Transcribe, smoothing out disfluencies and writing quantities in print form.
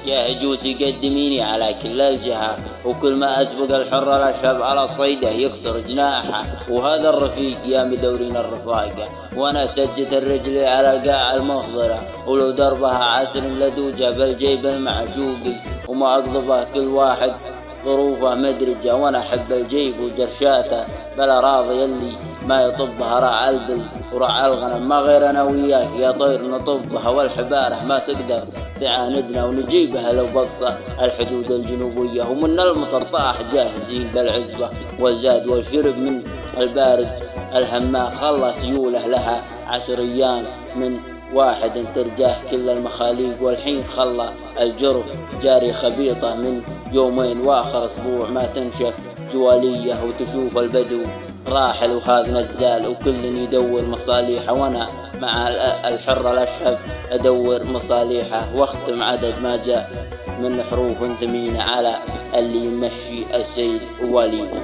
يا هجوسي قدميني على كل الجهة، وكل ما أسبق الحر الأشهب على الصيدة يكسر جناحه. وهذا الرفيق يا مدورين الرفاقة، وأنا سجت الرجل على القاع المخضرة، ولو دربها عسل لدوجة بالجيب المعشوقي. وما أقضبه كل واحد ظروفه مدرجة، وانا احب الجيب وجرشاته، بلا راضي اللي ما يطبها راعى البل وراعى الغنم. ما غير انا وياك يا طير نطبها، والحبارة ما تقدر تعاندنا، ونجيبها لو بقصى الحدود الجنوبية. ومن المطر طاح جاهزين بالعزبة والزاد والشرب من البارد الهماء، خلى سيوله لها 10 أيام من واحد ترجاه كل المخاليق. والحين خلى الجرف جاري خبيطة من يومين، واخر اسبوع ما تنشف جوالية، وتشوف البدو راحل وهذا نزال، وكل يدور مصاليحه. وانا مع الحر الاشهب ادور مصاليحه، واختم عدد ما جاء من حروف ثمينة على اللي يمشي السيل وليه.